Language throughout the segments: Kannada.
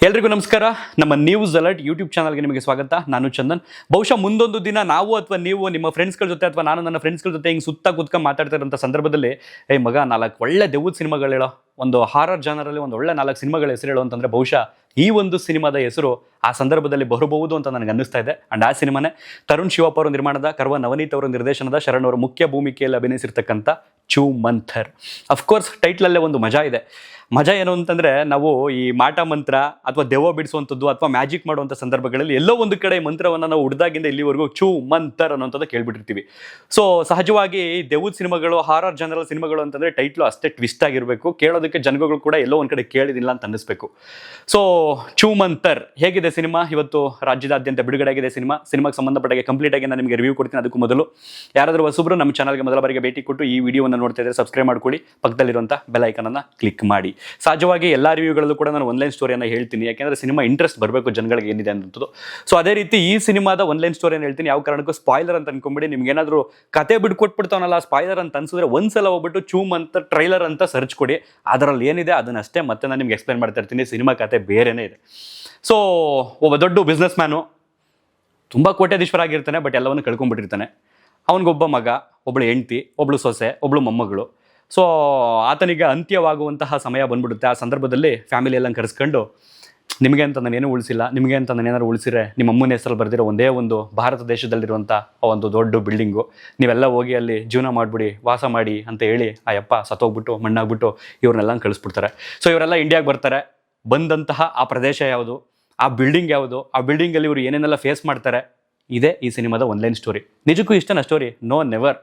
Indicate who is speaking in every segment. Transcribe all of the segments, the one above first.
Speaker 1: ಎಲ್ರಿಗೂ ನಮಸ್ಕಾರ. ನಮ್ಮ ನ್ಯೂಸ್ ಅಲರ್ಟ್ ಯೂಟ್ಯೂಬ್ ಚಾನಲ್ಗೆ ನಿಮಗೆ ಸ್ವಾಗತ. ನಾನು ಚಂದನ್. ಬಹುಶಃ ಮುಂದೊಂದು ದಿನ ನಾವು ಅಥವಾ ನೀವು ನಿಮ್ಮ ಫ್ರೆಂಡ್ಸ್ಗಳ ಜೊತೆ ಅಥವಾ ನಾನು ನನ್ನ ಫ್ರೆಂಡ್ಸ್ಗಳ ಜೊತೆ ಹಿಂಗೆ ಸುತ್ತ ಕೂತ್ಕೊಂಡು ಮಾತಾಡ್ತಾ ಇರೋಂಥ ಸಂದರ್ಭದಲ್ಲಿ ಮಗ 4 ಒಳ್ಳೆ ದೆವ್ವದ ಸಿನಿಮಾಗಳು ಹೇಳೋ, ಒಂದು ಹಾರರ್ ಜಾನರಲ್ಲಿ ಒಂದು ಒಳ್ಳೆ 4 ಸಿನಿಮಾಗಳ ಹೆಸರು ಹೇಳೋ ಅಂತಂದರೆ ಬಹುಶಃ ಈ ಒಂದು ಸಿನಿಮಾದ ಹೆಸರು ಆ ಸಂದರ್ಭದಲ್ಲಿ ಬರಬಹುದು ಅಂತ ನನಗೆ ಅನ್ನಿಸ್ತಾ ಇದೆ. ಅಂಡ್ ಆ ಸಿನಿಮಾನೇ ತರುಣ್ ಶಿವಪ್ಪ ಅವರು ನಿರ್ಮಾಣದ, ಕರ್ವ ನವನೀತ್ ಅವರು ನಿರ್ದೇಶನದ, ಶರಣ್ ಅವರು ಮುಖ್ಯ ಭೂಮಿಕೆಯಲ್ಲಿ ಅಭಿನಯಿಸಿರ್ತಕ್ಕಂಥ ಚೂ ಮಂಥರ್. ಅಫ್ಕೋರ್ಸ್ ಟೈಟ್ಲಲ್ಲೇ ಒಂದು ಮಜಾ ಇದೆ. ಮಜಾ ಏನು ಅಂತಂದರೆ, ನಾವು ಈ ಮಾಟ ಮಂತ್ರ ಅಥವಾ ದೆವ್ವ ಬಿಡಿಸುವಂಥದ್ದು ಅಥವಾ ಮ್ಯಾಜಿಕ್ ಮಾಡುವಂಥ ಸಂದರ್ಭಗಳಲ್ಲಿ ಎಲ್ಲೋ ಒಂದು ಕಡೆ ಮಂತ್ರವನ್ನು ನಾವು ಹುಡ್ದಾಗಿಂದ ಇಲ್ಲಿವರೆಗೂ ಚೂ ಮಂಥರ್ ಅನ್ನೋಂಥದ್ದು ಕೇಳ್ಬಿಟ್ಟಿರ್ತೀವಿ. ಸೊ ಸಹಜವಾಗಿ ದೆವ್ವದ ಸಿನಿಮಾಗಳು, ಹಾರರ್ ಜನರಲ್ ಸಿನಿಮಾಗಳು ಅಂತಂದರೆ ಟೈಟ್ಲು ಅಷ್ಟೇ ಟ್ವಿಸ್ಟ್ ಆಗಿರಬೇಕು, ಕೇಳೋದಕ್ಕೆ ಜನಗಳು ಕೂಡ ಎಲ್ಲೋ ಒಂದು ಕಡೆ ಕೇಳಿದಿಲ್ಲ ಅಂತ ಅನ್ನಿಸ್ಬೇಕು. ಸೊ ಚೂ ಮಂಥರ್ ಹೇಗಿದೆ ಸಿನಿಮಾ? ಇವತ್ತು ರಾಜ್ಯದಾದ್ಯಂತ ಬಿಡುಗಡೆ ಆಗಿದೆ ಸಿನಿಮಾಗೆ ಸಂಬಂಧಪಟ್ಟಾಗೆ ಕಂಪ್ಲೀಟ್ ಆಗಿ ನಾನು ನಿಮಗೆ ರಿವ್ಯೂ ಕೊಡ್ತೀನಿ. ಅದಕ್ಕೂ ಮೊದಲು ಯಾರಾದರೂ ಹೊಸಬ್ರು ನಮ್ಮ ಚಾನಲ್ಗೆ ಮೊದಲ ಬಾರಿಗೆ ಭೇಟಿ ಕೊಟ್ಟು ಈ ವಿಡಿಯೋವನ್ನು ನೋಡ್ತಾ ಇದ್ದರೆ ಸಬ್ಸ್ಕ್ರೈಬ್ ಮಾಡ್ಕೊಳ್ಳಿ, ಪಕ್ಕದಲ್ಲಿರುವಂಥ ಬೆಲ್ ಐಕನನ್ನು ಕ್ಲಿಕ್ ಮಾಡಿ. ಸಹಜವಾಗಿ ಎಲ್ಲ ರಿವ್ಯೂಗಳಲ್ಲೂ ಕೂಡ ನಾನು ಒನ್ಲೈನ್ ಸ್ಟೋರಿಯನ್ನು ಹೇಳ್ತೀನಿ, ಯಾಕೆಂದರೆ ಸಿನಿಮಾ ಇಂಟ್ರೆಸ್ಟ್ ಬರಬೇಕು ಜನಗಳಿಗೆ ಏನಿದೆ ಅನ್ನೋದು. ಸೊ ಅದೇ ರೀತಿ ಈ ಸಿನಿಮಾದ ಒನ್ಲೈನ್ ಸ್ಟೋರಿಯನ್ನು ಹೇಳ್ತೀನಿ. ಯಾವ ಕಾರಣಕ್ಕೂ ಸ್ಪಾಯ್ಲರ್ ಅಂತ ಅನ್ಕೊಂಬಿಡಿ. ನಿಮ್ಗೆ ಏನಾದರೂ ಕತೆ ಬಿಟ್ಕೊಟ್ಬಿಡ್ತಾವನಲ್ಲ ಸ್ಪಾಯ್ಲರ್ ಅಂತ ಅನ್ಸಿದ್ರೆ ಒಂದ್ಸಲ ಹೋಗ್ಬಿಟ್ಟು ಚೂ ಮಂಥರ್ ಟ್ರೈಲರ್ ಅಂತ ಸರ್ಚ್ ಕೊಡಿ. ಅದರಲ್ಲಿ ಏನಿದೆ ಅದನ್ನಷ್ಟೇ ಮತ್ತೆ ನಾನು ನಿಮ್ಗೆ ಎಕ್ಸ್ಪ್ಲೈನ್ ಮಾಡ್ತಾ ಇರ್ತೀನಿ. ಸಿನಿಮಾ ಕತೆ ಬೇರೆನೇ ಇದೆ. ಸೊ ಒಬ್ಬ ದೊಡ್ಡ ಬಿಸ್ನೆಸ್ ಮ್ಯಾನು, ತುಂಬ ಕೋಟ್ಯಾಧೀಶ್ವರ ಆಗಿರ್ತಾನೆ, ಬಟ್ ಎಲ್ಲವನ್ನು ಕಳ್ಕೊಂಡ್ಬಿಟ್ಟಿರ್ತಾನೆ. ಅವನಿಗೊಬ್ಬ ಮಗ, ಒಬ್ಬಳು ಹೆಂಡ್ತಿ, ಒಬ್ಬಳು ಸೊಸೆ, ಒಬ್ಬಳು ಮೊಮ್ಮಗಳು. ಸೊ ಆತನಿಗೆ ಅಂತ್ಯವಾಗುವಂತಹ ಸಮಯ ಬಂದ್ಬಿಡುತ್ತೆ. ಆ ಸಂದರ್ಭದಲ್ಲಿ ಫ್ಯಾಮಿಲಿ ಎಲ್ಲ ಕರೆಸ್ಕೊಂಡು, ನಿಮಗೆ ಅಂತ ನಾನೇನು ಉಳಿಸಿಲ್ಲ, ನಿಮಗೆ ಅಂತ ನಾನೇನಾದ್ರು ಉಳಿಸಿದ್ರೆ ನಿಮ್ಮ ಅಮ್ಮನ ಹೆಸರಲ್ಲಿ ಬರ್ದಿರೋ ಒಂದೇ ಒಂದು ಭಾರತ ದೇಶದಲ್ಲಿರುವಂಥ ಒಂದು ದೊಡ್ಡ ಬಿಲ್ಡಿಂಗು, ನೀವೆಲ್ಲ ಹೋಗಿ ಅಲ್ಲಿ ಜೀವನ ಮಾಡಿಬಿಡಿ, ವಾಸ ಮಾಡಿ ಅಂತ ಹೇಳಿ ಆ ಯಪ್ಪ ಸತ್ತೋಗ್ಬಿಟ್ಟು ಮಣ್ಣಾಗ್ಬಿಟ್ಟು ಇವ್ರನ್ನೆಲ್ಲ ಕಳಿಸ್ಬಿಡ್ತಾರೆ. ಸೊ ಇವರೆಲ್ಲ ಇಂಡಿಯಾಗೆ ಬರ್ತಾರೆ. ಬಂದಂತಹ ಆ ಪ್ರದೇಶ ಯಾವುದು, ಆ ಬಿಲ್ಡಿಂಗ್ ಯಾವುದು, ಆ ಬಿಲ್ಡಿಂಗಲ್ಲಿ ಇವರು ಏನೇನೆಲ್ಲ ಫೇಸ್ ಮಾಡ್ತಾರೆ, ಇದೇ ಈ ಸಿನಿಮಾದ ಒನ್ಲೈನ್ ಸ್ಟೋರಿ. ನಿಜಕ್ಕೂ ಇಷ್ಟನ ಸ್ಟೋರಿ? No, never.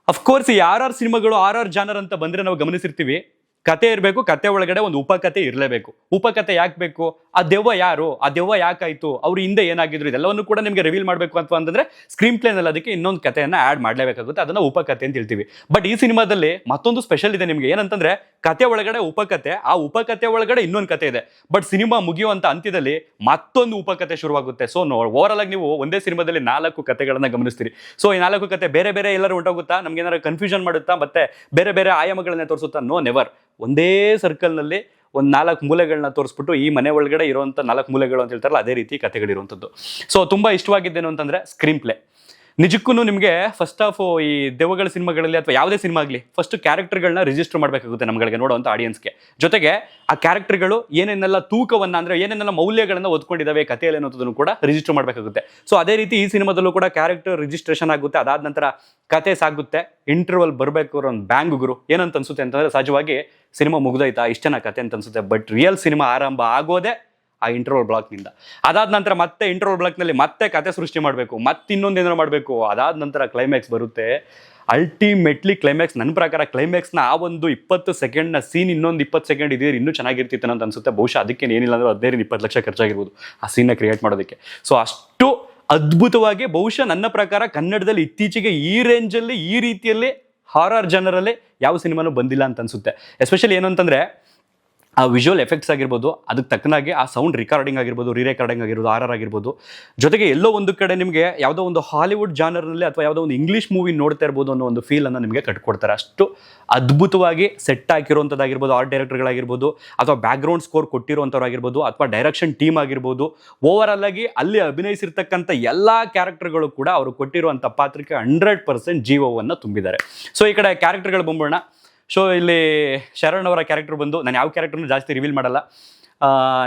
Speaker 1: ಅಫ್ಕೋರ್ಸ್ ಈ ಆರ್ ಸಿನಿಮಾಗಳು ಆರ್ ಜಾನರ್ ಅಂತ ಬಂದರೆ ನಾವು ಗಮನಿಸಿರ್ತೀವಿ, ಕತೆ ಇರಬೇಕು, ಕತೆ ಒಳಗಡೆ ಒಂದು ಉಪಕತೆ ಇರಲೇಬೇಕು. ಉಪಕತೆ ಯಾಕೆ ಬೇಕು? ಆ ದೆವ್ವ ಯಾರು, ಆ ದೆವ್ವ ಯಾಕಾಯಿತು, ಅವ್ರು ಹಿಂದೆ ಏನಾಗಿದ್ರು, ಇದೆಲ್ಲವನ್ನು ಕೂಡ ನಿಮಗೆ ರಿವೀಲ್ ಮಾಡಬೇಕು ಅಂತಂದರೆ ಸ್ಕ್ರೀನ್ ಪ್ಲೇನಲ್ಲಿ ಅದಕ್ಕೆ ಇನ್ನೊಂದು ಕಥೆಯನ್ನು ಆ್ಯಡ್ ಮಾಡಲೇಬೇಕಾಗುತ್ತೆ. ಅದನ್ನು ಉಪಕತೆ ಅಂತ ಹೇಳ್ತೀವಿ. ಬಟ್ ಈ ಸಿನಿಮಾದಲ್ಲಿ ಮತ್ತೊಂದು ಸ್ಪೆಷಲ್ ಇದೆ ನಿಮಗೆ. ಏನಂತಂದರೆ ಕತೆ ಒಳಗಡೆ ಉಪಕತೆ, ಆ ಉಪಕತೆ ಒಳಗಡೆ ಇನ್ನೊಂದು ಕತೆ ಇದೆ. ಬಟ್ ಸಿನಿಮಾ ಮುಗಿಯುವಂಥ ಅಂತ್ಯದಲ್ಲಿ ಮತ್ತೊಂದು ಉಪಕತೆ ಶುರುವಾಗುತ್ತೆ. ಸೊ ಓವರಾಲ್ ಆಗಿ ನೀವು ಒಂದೇ ಸಿನಿಮಾದಲ್ಲಿ 4 ಕತೆಗಳನ್ನು ಗಮನಿಸ್ತೀರಿ. ಸೊ ಈ 4 ಕತೆ ಬೇರೆ ಬೇರೆ ಎಲ್ಲರೂ ಹೊಂಟೋಗುತ್ತಾ, ನಮ್ಗೆ ಏನಾದ್ರು ಕನ್ಫ್ಯೂಷನ್ ಮಾಡುತ್ತಾ, ಮತ್ತೆ ಬೇರೆ ಬೇರೆ ಆಯಾಮಗಳನ್ನ ತೋರಿಸುತ್ತಾ? No, never. ಒಂದೇ ಸರ್ಕಲ್ನಲ್ಲಿ ಒಂದು 4 ಮೂಲೆಗಳನ್ನ ತೋರಿಸ್ಬಿಟ್ಟು ಈ ಮನೆ ಒಳಗಡೆ ಇರುವಂಥ 4 ಮೂಲೆಗಳು ಅಂತ ಹೇಳ್ತಾರಲ್ಲ, ಅದೇ ರೀತಿ ಕತೆಗಳಿರುವಂಥದ್ದು. ಸೊ ತುಂಬ ಇಷ್ಟವಾಗಿದ್ದೇನು ಅಂತಂದರೆ ಸ್ಕ್ರೀನ್ ಪ್ಲೇ. ನಿಜಕ್ಕೂ ನಿಮಗೆ ಫಸ್ಟ್ ಆಫ್ ಈ ದೆವ್ವಗಳ ಸಿನಿಮಾಗಳಲ್ಲಿ ಅಥವಾ ಯಾವುದೇ ಸಿನಿಮಾ ಆಗಲಿ, ಫಸ್ಟ್ ಕ್ಯಾರೆಕ್ಟರ್ಗಳನ್ನ ರಿಜಿಸ್ಟರ್ ಮಾಡಬೇಕಾಗುತ್ತೆ ನಮ್ಗಳಿಗೆ ನೋಡುವಂಥ ಆಡಿಯನ್ಸ್ಗೆ. ಜೊತೆಗೆ ಆ ಕ್ಯಾರೆಕ್ಟರ್ಗಳು ಏನೇನೆಲ್ಲ ತೂಕವನ್ನು, ಅಂದರೆ ಏನೇನೆಲ್ಲ ಮೌಲ್ಯಗಳನ್ನು ಓದ್ಕೊಂಡಿದ್ದಾವೆ ಕಥೆಯಲ್ಲಿ ಅನ್ನೋದನ್ನು ಕೂಡ ರಿಜಿಸ್ಟರ್ ಮಾಡಬೇಕಾಗುತ್ತೆ. ಸೊ ಅದೇ ರೀತಿ ಈ ಸಿನಿಮಾದಲ್ಲೂ ಕೂಡ ಕ್ಯಾರೆಕ್ಟರ್ ರಿಜಿಸ್ಟ್ರೇಷನ್ ಆಗುತ್ತೆ. ಅದಾದ ನಂತರ ಕತೆ ಸಾಗುತ್ತೆ. ಇಂಟರ್ವಲ್ ಬರಬೇಕು ಒಂದು ಬ್ಯಾಂಗ್ ಗುರು. ಏನಂತ ಅನ್ಸುತ್ತೆ ಅಂತಂದರೆ, ಸಹಜವಾಗಿ ಸಿನಿಮಾ ಮುಗ್ದೋಯ್ತಾ, ಇಷ್ಟೇನ ಕತೆ ಅಂತ ಅನ್ಸುತ್ತೆ. ಬಟ್ ರಿಯಲ್ ಸಿನಿಮಾ ಆರಂಭ ಆಗೋದೇ ಆ ಇಂಟರ್ವಲ್ ಬ್ಲಾಕ್ನಿಂದ. ಅದಾದ ನಂತರ ಮತ್ತೆ ಇಂಟರ್ವಲ್ ಬ್ಲಾಕ್ನಲ್ಲಿ ಮತ್ತೆ ಕತೆ ಸೃಷ್ಟಿ ಮಾಡಬೇಕು, ಮತ್ತೆ ಇನ್ನೊಂದೇನಾರು ಮಾಡಬೇಕು. ಅದಾದ ನಂತರ ಕ್ಲೈಮ್ಯಾಕ್ಸ್ ಬರುತ್ತೆ. ಅಲ್ಟಿಮೇಟ್ಲಿ ಕ್ಲೈಮ್ಯಾಕ್ಸ್, ನನ್ನ ಪ್ರಕಾರ ಕ್ಲೈಮ್ಯಾಕ್ಸ್ನ ಆ ಒಂದು 20 ಸೆಕೆಂಡ್ನ ಸೀನ್ ಇನ್ನೊಂದು 20 ಸೆಕೆಂಡ್ ಇದ್ರೆ ಇನ್ನೂ ಚೆನ್ನಾಗಿರ್ತಿತ್ತು ಅಂತ ಅನ್ಸುತ್ತೆ. ಬಹುಶಃ ಅದಕ್ಕೆ ಏನಿಲ್ಲ ಅಂದ್ರೆ 15-20 ಲಕ್ಷ ಖರ್ಚಾಗಿರ್ಬೋದು ಆ ಸೀನ್ನ ಕ್ರಿಯೇಟ್ ಮಾಡೋದಕ್ಕೆ. ಸೊ ಅಷ್ಟು ಅದ್ಭುತವಾಗಿ, ಬಹುಶಃ ನನ್ನ ಪ್ರಕಾರ ಕನ್ನಡದಲ್ಲಿ ಇತ್ತೀಚೆಗೆ ಈ ರೇಂಜಲ್ಲಿ, ಈ ರೀತಿಯಲ್ಲಿ ಹಾರರ್ ಜನರಲ್ಲೇ ಯಾವ ಸಿನಿಮಾನೂ ಬಂದಿಲ್ಲ ಅಂತ ಅನ್ಸುತ್ತೆ. ಎಸ್ಪೆಷಲಿ ಏನು ಅಂತಂದರೆ ಆ ವಿಜುವಲ್ ಎಫೆಕ್ಟ್ಸ್ ಆಗಿರ್ಬೋದು, ಅದಕ್ಕೆ ತಕ್ಕನಾಗಿ ಆ ಸೌಂಡ್ ರಿಕಾರ್ಡಿಂಗ್ ಆಗಿರ್ಬೋದು, ರೆಕಾರ್ಡಿಂಗ್ ಆಗಿರ್ಬೋದು, ಆರ್ ಆಗಿರ್ಬೋದು. ಜೊತೆಗೆ ಎಲ್ಲೋ ಒಂದು ಕಡೆ ನಿಮಗೆ ಯಾವುದೋ ಒಂದು ಹಾಲಿವುಡ್ ಜಾನರ್ನಲ್ಲಿ ಅಥವಾ ಯಾವುದೋ ಒಂದು ಇಂಗ್ಲೀಷ್ ಮೂವಿ ನೋಡ್ತಾ ಇರ್ಬೋದು ಅನ್ನೋ ಒಂದು ಫೀಲನ್ನು ನಿಮಗೆ ಕಟ್ಕೊಡ್ತಾರೆ. ಅಷ್ಟು ಅದ್ಭುತವಾಗಿ ಸೆಟ್ ಹಾಕಿರುವಂಥದ್ದಾಗಿರ್ಬೋದು, ಆರ್ಟ್ ಡೈರೆಕ್ಟರ್ಗಳಾಗಿರ್ಬೋದು, ಅಥವಾ ಬ್ಯಾಕ್ಗ್ರೌಂಡ್ ಸ್ಕೋರ್ ಕೊಟ್ಟಿರುವಂಥವ್ರಾಗಿರ್ಬೋದು, ಅಥವಾ ಡೈರೆಕ್ಷನ್ ಟೀಮ್ ಆಗಿರ್ಬೋದು. ಓವರಾಲ್ ಆಗಿ ಅಲ್ಲಿ ಅಭಿನಯಿಸಿರ್ತಕ್ಕಂಥ ಎಲ್ಲ ಕ್ಯಾರೆಕ್ಟರ್ಗಳು ಕೂಡ ಅವರು ಕೊಟ್ಟಿರುವಂಥ ಪಾತ್ರಕ್ಕೆ 100% ಜೀವವನ್ನು ತುಂಬಿದ್ದಾರೆ. ಸೊ ಈ ಕಡೆ ಕ್ಯಾರೆಕ್ಟರ್ಗಳು ಬಂಬೋಣ. ಸೊ ಇಲ್ಲಿ ಶರಣ್ ಅವರ ಕ್ಯಾರೆಕ್ಟರ್ ಬಂದು, ನಾನು ಯಾವ ಕ್ಯಾರೆಕ್ಟರ್ನು ಜಾಸ್ತಿ ರಿವೀಲ್ ಮಾಡಲ್ಲ.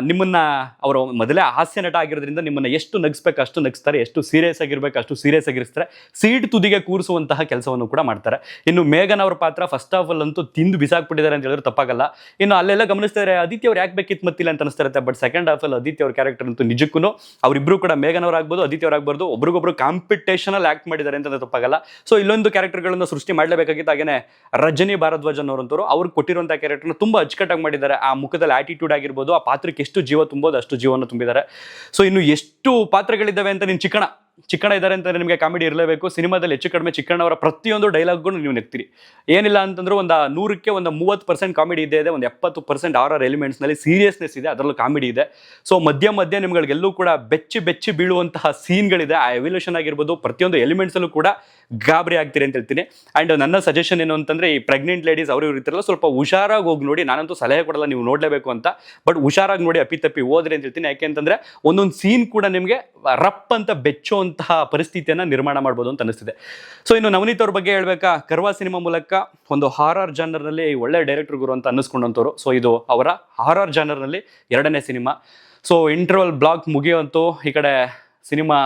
Speaker 1: ನಿಮ್ಮನ್ನು ಅವರು ಮೊದಲೇ ಹಾಸ್ಯ ನಟ ಆಗಿರೋದ್ರಿಂದ ನಿಮ್ಮನ್ನು ಎಷ್ಟು ನಗಿಸ್ಬೇಕು ಅಷ್ಟು ನಗಿಸ್ತಾರೆ, ಎಷ್ಟು ಸೀರಿಯಸ್ ಆಗಿರ್ಬೇಕು ಅಷ್ಟು ಸೀರಿಯಸ್ ಆಗಿರ್ತಾರೆ. ಸೀಟ್ ತುದಿಗೆ ಕೂರಿಸುವಂತಹ ಕೆಲಸವನ್ನು ಕೂಡ ಮಾಡ್ತಾರೆ. ಇನ್ನು ಮೇಘನ್ ಅವ್ರ ಪಾತ್ರ ಫಸ್ಟ್ ಆಫ್ ಆಲ್ ಅಂತೂ ತಿಂದು ಬಿಸಾಕ್ಬಿಟ್ಟಿದ್ದಾರೆ ಅಂತ ಹೇಳಿದ್ರೆ ತಪ್ಪಾಗಲ್ಲ. ಇನ್ನು ಅಲ್ಲೆಲ್ಲ ಗಮನಿಸ್ತಾರೆ ಆದಿತ್ಯ ಅವ್ರು ಯಾಕೆ ಬೇಕಿತ್ತು ಮತ್ತಿಲ್ಲ ಅಂತ ಅನಿಸ್ತಾ ಇರುತ್ತೆ. ಬಟ್ ಸೆಕೆಂಡ್ ಹಾಫ್ ಅಲ್ಲಿ ಆದಿತ್ಯ ಅವ್ರ ಕ್ಯಾರೆಕ್ಟರ್ ಅಂತೂ ನಿಜಕ್ಕೂ ಅವರಿಬ್ಬರು ಕೂಡ, ಮೇಘನ್ ಅವ್ರು ಆಗ್ಬೋದು, ಆದಿತ್ಯ ಅವ್ರು ಆಗ್ಬಾರ್ದು, ಒಬ್ರಿಗೊಬ್ರು ಕಾಂಪಿಟೇಷನಲ್ಲಿ ಆ್ಯಕ್ಟ್ ಮಾಡಿದ್ದಾರೆ ಅಂತಂದ್ರೆ ತಪ್ಪಾಗಲ್ಲ. ಸೊ ಇಲ್ಲೊಂದು ಕ್ಯಾರೆಕ್ಟರ್ಗಳನ್ನು ಸೃಷ್ಟಿ ಮಾಡಲೇಬೇಕಾಗಿತ್ತು. ಹಾಗೇನೆ ರಜನಿ ಭಾರದ್ವಾಜನ್ ಅವರಂತವರು ಅವ್ರಿಗೆ ಕೊಟ್ಟಿರುವಂಥ ಕ್ಯಾರೆಕ್ಟರ್ನ ತುಂಬ ಅಚ್ಚುಕಟ್ಟಾಗಿ ಮಾಡಿದ್ದಾರೆ. ಆ ಮುಖದಲ್ಲಿ ಆಟಿಟ್ಯೂಡ್ ಆಗಿರ್ಬೋದು, ಆ ಪಾತ್ರಕ್ಕೆ ಎಷ್ಟು ಜೀವ ತುಂಬೋದು ಅಷ್ಟು ಜೀವವನ್ನು ತುಂಬಿದ್ದಾರೆ. ಸೊ ಇನ್ನು ಎಷ್ಟು ಪಾತ್ರಗಳಿದ್ದಾವೆ ಅಂತ ನೀನು ಚಿಕ್ಕಣ ಚಿಕ್ಕಣ್ಣ ಇದ್ದಾರೆ ಅಂತ ನಿಮಗೆ ಕಾಮಿಡಿ ಇರಲೇಬೇಕು. ಸಿನಿಮಾದಲ್ಲಿ ಹೆಚ್ಚು ಕಡಿಮೆ ಚಿಕ್ಕಣ್ಣ ಅವರ ಪ್ರತಿಯೊಂದು ಡೈಲಾಗ್ಗಳು ನೀವು ನೆಗ್ತೀರಿ. ಏನಿಲ್ಲ ಅಂತಂದ್ರೆ ಒಂದು 100ಕ್ಕೆ ಒಂದು 30% ಕಾಮಿಡಿ ಇದೆ, ಒಂದು 70% ಆರರ್ ಎಲಿಮೆಂಟ್ಸ್ನಲ್ಲಿ ಸೀರಿಯಸ್ನೆಸ್ ಇದೆ, ಅದರಲ್ಲೂ ಕಾಮಿಡಿ ಇದೆ. ಸೊ ಮಧ್ಯ ನಿಮ್ಗಳಿಗೆಲ್ಲೂ ಕೂಡ ಬೆಚ್ಚಿ ಬೀಳುವಂತಹ ಸೀನ್ಗಳಿದೆ. ಆ ಎವಲ್ಯೂಷನ್ ಆಗಿರ್ಬೋದು, ಪ್ರತಿಯೊಂದು ಎಲಿಮೆಂಟ್ಸಲ್ಲೂ ಕೂಡ ಗಾಬರಿ ಆಗ್ತೀರಿ ಅಂತ ಹೇಳ್ತೀನಿ. ಆ್ಯಂಡ್ ನನ್ನ ಸಜೆಷನ್ ಏನು ಅಂತಂದರೆ, ಈ ಪ್ರೆಗ್ನೆಂಟ್ ಲೇಡೀಸ್ ಅವರು ಇರ್ತಾರಲ್ಲ, ಸ್ವಲ್ಪ ಹುಷಾರಾಗಿ ಹೋಗಿ ನೋಡಿ. ನಾನಂತೂ ಸಲಹೆ ಕೊಡಲ್ಲ ನೀವು ನೋಡಲೇಬೇಕು ಅಂತ, ಬಟ್ ಹುಷಾರಾಗಿ ನೋಡಿ, ಅಪ್ಪಿ ಹೋದ್ರಿ ಅಂತ ಹೇಳ್ತೀನಿ. ಯಾಕೆಂತಂದರೆ ಒಂದೊಂದು ಸೀನ್ ಕೂಡ ನಿಮಗೆ ರಪ್ ಅಂತ ಬೆಚ್ಚುವಂತಹ ಪರಿಸ್ಥಿತಿಯನ್ನು ನಿರ್ಮಾಣ ಮಾಡ್ಬೋದು ಅಂತ ಅನಿಸ್ತಿದೆ. ಸೊ ಇನ್ನು ನವನೀತ್ ಅವ್ರ ಬಗ್ಗೆ ಹೇಳ್ಬೇಕಾ, ಕರ್ವಾ ಸಿನಿಮಾ ಮೂಲಕ ಒಂದು ಹಾರರ್ ಜಾನರ್ನಲ್ಲಿ ಒಳ್ಳೆ ಡೈರೆಕ್ಟರ್ ಗುರು ಅಂತ ಅನ್ನಿಸ್ಕೊಂಡಂಥವ್ರು. ಸೊ ಇದು ಅವರ ಹಾರರ್ ಜಾನರ್ನಲ್ಲಿ 2ನೇ ಸಿನಿಮಾ. ಸೊ ಇಂಟರ್ವಲ್ ಬ್ಲಾಕ್ ಮುಗಿಯುವಂತೂ ಈ ಕಡೆ ಸಿನಿಮಾ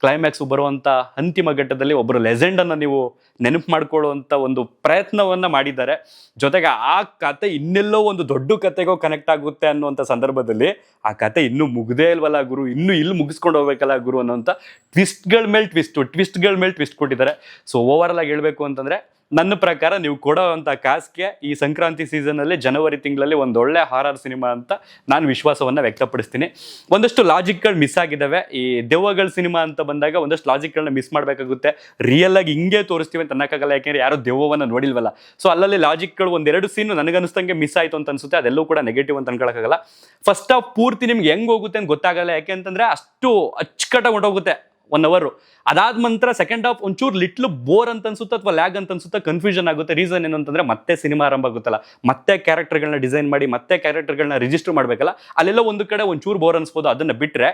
Speaker 1: ಕ್ಲೈಮ್ಯಾಕ್ಸ್ ಬರುವಂಥ ಅಂತಿಮ ಘಟ್ಟದಲ್ಲಿ ಒಬ್ಬರು ಲೆಜೆಂಡನ್ನು ನೀವು ನೆನಪು ಮಾಡ್ಕೊಳ್ಳುವಂಥ ಒಂದು ಪ್ರಯತ್ನವನ್ನು ಮಾಡಿದ್ದಾರೆ. ಜೊತೆಗೆ ಆ ಕತೆ ಇನ್ನೆಲ್ಲೋ ಒಂದು ದೊಡ್ಡ ಕತೆಗೋ ಕನೆಕ್ಟ್ ಆಗುತ್ತೆ ಅನ್ನುವಂಥ ಸಂದರ್ಭದಲ್ಲಿ ಆ ಕತೆ ಇನ್ನೂ ಮುಗ್ದೇ ಇಲ್ವಲ್ಲ ಗುರು, ಇನ್ನೂ ಇಲ್ಲಿ ಮುಗಿಸ್ಕೊಂಡು ಹೋಗ್ಬೇಕಲ್ಲ ಗುರು ಅನ್ನೋಂಥ ಟ್ವಿಸ್ಟ್ಗಳ ಮೇಲೆ ಟ್ವಿಸ್ಟ್ ಕೊಟ್ಟಿದ್ದಾರೆ. ಸೊ ಓವರಾಲ್ ಆಗಿ ಹೇಳಬೇಕು ಅಂತಂದರೆ, ನನ್ನ ಪ್ರಕಾರ ನೀವು ಕೊಡೋವಂಥ ಕಾಸ್ಗೆ ಈ ಸಂಕ್ರಾಂತಿ ಸೀಸನಲ್ಲಿ ಜನವರಿ ತಿಂಗಳಲ್ಲಿ ಒಂದೊಳ್ಳೆ ಹಾರರ್ ಸಿನಿಮಾ ಅಂತ ನಾನು ವಿಶ್ವಾಸವನ್ನು ವ್ಯಕ್ತಪಡಿಸ್ತೀನಿ. ಒಂದಷ್ಟು ಲಾಜಿಕ್ಗಳು ಮಿಸ್ ಆಗಿದ್ದಾವೆ. ಈ ದೆವ್ವಗಳ ಸಿನಿಮಾ ಅಂತ ಬಂದಾಗ ಒಂದಷ್ಟು ಲಾಜಿಕ್ಗಳನ್ನ ಮಿಸ್ ಮಾಡಬೇಕಾಗುತ್ತೆ. ರಿಯಲ್ ಆಗಿ ಹಿಂಗೆ ತೋರಿಸ್ತೀವಿ ಅಂತ ಅನ್ನೋಕ್ಕಾಗಲ್ಲ, ಯಾಕೆಂದರೆ ಯಾರೋ ದೆವ್ವವನ್ನು ನೋಡಿಲ್ವಲ್ಲ. ಸೊ ಅಲ್ಲಲ್ಲಿ ಲಾಜಿಕ್ಗಳು 1-2 ಸೀನು ನನಗನ್ನಿಸ್ತಂಗೆ ಮಿಸ್ ಆಯಿತು ಅಂತ ಅನಿಸುತ್ತೆ. ಅದೆಲ್ಲೂ ಕೂಡ ನೆಗೆಟಿವ್ ಅಂತ ಅನ್ಕೊಳ್ಳೋಕ್ಕಾಗಲ್ಲ. ಫಸ್ಟ್ ಹಾಫ್ ಪೂರ್ತಿ ನಿಮ್ಗೆ ಹೆಂಗೆ ಹೋಗುತ್ತೆ ಅಂತ ಗೊತ್ತಾಗಲ್ಲ, ಯಾಕೆಂತಂದರೆ ಅಷ್ಟು ಅಚ್ಚುಕಟ್ಟಾಗಿ ಹೊಂಟೋಗುತ್ತೆ 1 ಅವರ್. ಅದಾದ ನಂತರ ಸೆಕೆಂಡ್ ಹಾಫ್ ಒಂಚೂರು ಲಿಟ್ಲು ಬೋರ್ ಅಂತ ಅನ್ಸುತ್ತೆ ಅಥವಾ ಲ್ಯಾಗ್ ಅಂತ ಅನ್ಸುತ್ತೆ, ಕನ್ಫ್ಯೂಷನ್ ಆಗುತ್ತೆ. ರೀಸನ್ ಏನು ಅಂತಂದ್ರೆ, ಮತ್ತೆ ಸಿನಿಮಾ ಆರಂಭ ಆಗುತ್ತಲ್ಲ, ಮತ್ತೆ ಕ್ಯಾರೆಕ್ಟರ್ಗಳನ್ನ ಡಿಸೈನ್ ಮಾಡಿ ಮತ್ತೆ ಕ್ಯಾರೆಕ್ಟರ್ಗಳನ್ನ ರಿಜಿಸ್ಟರ್ ಮಾಡಬೇಕಲ್ಲ, ಅಲ್ಲೆಲ್ಲ ಒಂದು ಕಡೆ ಒಂಚೂರು ಬೋರ್ ಅನ್ಸ್ಬೋದು. ಅದನ್ನು ಬಿಟ್ಟರೆ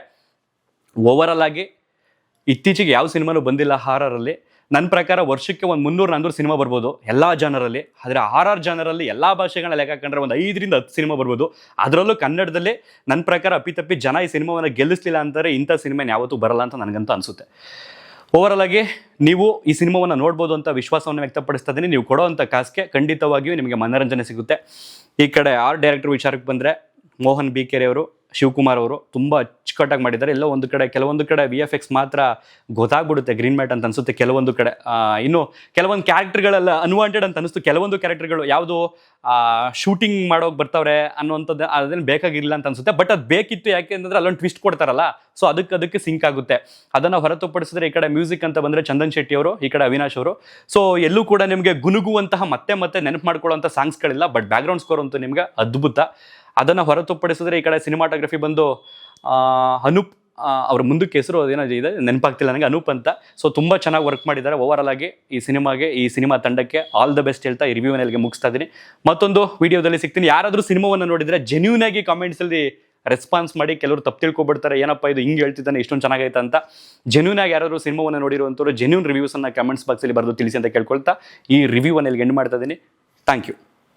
Speaker 1: ಓವರಾಲ್ ಆಗಿ ಇತ್ತೀಚೆಗೆ ಯಾವ ಸಿನಿಮಾನೂ ಬಂದಿಲ್ಲ ಹಾರರಲ್ಲಿ. ನನ್ನ ಪ್ರಕಾರ ವರ್ಷಕ್ಕೆ ಒಂದು 300-400 ಸಿನಿಮಾ ಬರ್ಬೋದು ಎಲ್ಲ ಜಾನರಲ್ಲಿ. ಆದರೆ ಆರ್ ಜಾನರಲ್ಲಿ ಎಲ್ಲ ಭಾಷೆಗಳನ್ನ ಲೆಕ್ಕ ಹಾಕೊಂಡ್ರೆ ಒಂದು 5-10 ಸಿನಿಮಾ ಬರ್ಬೋದು. ಅದರಲ್ಲೂ ಕನ್ನಡದಲ್ಲಿ ನನ್ನ ಪ್ರಕಾರ ಅಪ್ಪಿತಪ್ಪಿ ಜನ ಈ ಸಿನಿಮಾವನ್ನು ಗೆಲ್ಲಿಸಲಿಲ್ಲ ಅಂತಾರೆ ಇಂಥ ಸಿನಿಮಾ ಯಾವತ್ತೂ ಬರಲ್ಲ ಅಂತ ನನಗಂತ ಅನಿಸುತ್ತೆ. ಓವರಾಲ್ ಆಗಿ ನೀವು ಈ ಸಿನಿಮಾವನ್ನು ನೋಡ್ಬೋದು ಅಂತ ವಿಶ್ವಾಸವನ್ನು ವ್ಯಕ್ತಪಡಿಸ್ತಾ ಇದ್ದೀನಿ. ನೀವು ಕೊಡೋವಂಥ ಕಾಸ್ಗೆ ಖಂಡಿತವಾಗಿಯೂ ನಿಮಗೆ ಮನೋರಂಜನೆ ಸಿಗುತ್ತೆ. ಈ ಕಡೆ ಆರ್ಟ್ ಡೈರೆಕ್ಟರ್ ವಿಚಾರಕ್ಕೆ ಬಂದರೆ, ಮೋಹನ್ ಬಿ ಕೆರೆ ಅವರು, ಶಿವಕುಮಾರ್ ಅವರು ತುಂಬ ಅಚ್ಚುಕಟ್ಟಾಗಿ ಮಾಡಿದ್ದಾರೆ. ಎಲ್ಲೋ ಒಂದು ಕಡೆ ಕೆಲವೊಂದು ಕಡೆ VFX ಮಾತ್ರ ಗೊತ್ತಾಗ್ಬಿಡುತ್ತೆ ಗ್ರೀನ್ ಮ್ಯಾಟ್ ಅಂತ ಅನಿಸುತ್ತೆ. ಕೆಲವೊಂದು ಕಡೆ ಇನ್ನು ಕೆಲವೊಂದು ಕ್ಯಾರೆಕ್ಟರ್ಗಳೆಲ್ಲ ಅನ್ವಾಂಟೆಡ್ ಅಂತ ಅನಿಸ್ತು. ಕೆಲವೊಂದು ಕ್ಯಾರೆಕ್ಟರ್ಗಳು ಯಾವುದು ಶೂಟಿಂಗ್ ಮಾಡೋಕೆ ಬರ್ತಾವ್ರೆ ಅನ್ನೋಂಥದ್ದು ಅದೇನು ಬೇಕಾಗಿಲ್ಲ ಅಂತ ಅನಿಸುತ್ತೆ. ಬಟ್ ಅದು ಬೇಕಿತ್ತು, ಯಾಕೆ ಅಂತಂದರೆ ಅಲ್ಲೊಂದು ಟ್ವಿಸ್ಟ್ ಕೊಡ್ತಾರಲ್ಲ, ಸೊ ಅದಕ್ಕೆ ಸಿಂಕ್ ಆಗುತ್ತೆ. ಅದನ್ನು ಹೊರತುಪಡಿಸಿದ್ರೆ ಈ ಕಡೆ ಮ್ಯೂಸಿಕ್ ಅಂತ ಬಂದರೆ ಚಂದನ್ ಶೆಟ್ಟಿ ಅವರು, ಈ ಕಡೆ ಅವಿನಾಶ್ ಅವರು. ಸೊ ಎಲ್ಲೂ ಕೂಡ ನಿಮಗೆ ಗುನುಗುವಂತಹ ಮತ್ತೆ ನೆನಪು ಮಾಡ್ಕೊಳ್ಳುವಂಥ ಸಾಂಗ್ಸ್ಗಳಿಲ್ಲ. ಬಟ್ ಬ್ಯಾಕ್ಗ್ರೌಂಡ್ ಸ್ಕೋರ್ ಅಂತೂ ನಿಮ್ಗೆ ಅದ್ಭುತ. ಅದನ್ನು ಹೊರತುಪಡಿಸಿದ್ರೆ ಈ ಕಡೆ ಸಿನಿಮಾಟೋಗ್ರಫಿ ಬಂದು ಅನೂಪ್, ಅವ್ರ ಮುಂದಕ್ಕೆ ಹೆಸರು ಅದೇನೋ ಇದೆ ನೆನಪಾಗ್ತಿಲ್ಲ ನನಗೆ, ಅನೂಪ್ ಅಂತ. ಸೊ ತುಂಬ ಚೆನ್ನಾಗಿ ವರ್ಕ್ ಮಾಡಿದ್ದಾರೆ. ಓವರಾಲ್ ಆಗಿ ಈ ಸಿನಿಮಾ ತಂಡಕ್ಕೆ ಆಲ್ ದ ಬೆಸ್ಟ್ ಹೇಳ್ತಾ ಈ ರಿವ್ಯೂವನ್ನೆಲ್ಗೆ ಮುಗಿಸ್ತಾ ಇದ್ದೀನಿ. ಮತ್ತೊಂದು ವಿಡಿಯೋದಲ್ಲಿ ಸಿಗ್ತೀನಿ. ಯಾರಾದರೂ ಸಿನಿಮಾವನ್ನು ನೋಡಿದರೆ ಜೆನ್ಯೂನ್ ಆಗಿ ಕಾಮೆಂಟ್ಸಲ್ಲಿ ರೆಸ್ಪಾನ್ಸ್ ಮಾಡಿ. ಕೆಲವರು ತಪ್ಪು ತಿಳ್ಕೊಬಿಡ್ತಾರೆ, ಏನಪ್ಪ ಇದು ಹಿಂಗೆ ಹೇಳ್ತಿದ್ದಾನೆ ಇಷ್ಟೊಂದು ಚೆನ್ನಾಗೈತೆ ಅಂತ. ಜೆನ್ಯೂನ್ ಆಗಿ ಯಾರಾದರೂ ಸಿನಿಮಾವನ್ನು ನೋಡಿರುವಂಥವ್ರು ಜೆನ್ಯೂನ್ ರಿವ್ಯೂಸನ್ನು ಕಮೆಂಟ್ಸ್ ಬಾಕ್ಸಲ್ಲಿ ಬರೆದು ತಿಳಿಸಿ ಅಂತ ಕೇಳ್ಕೊಳ್ತಾ ಈ ರಿವ್ಯೂವನ್ನೆಲ್ಗೆ ಎಂಡ್ ಮಾಡ್ತಾ ಇದ್ದೀನಿ. Thank you.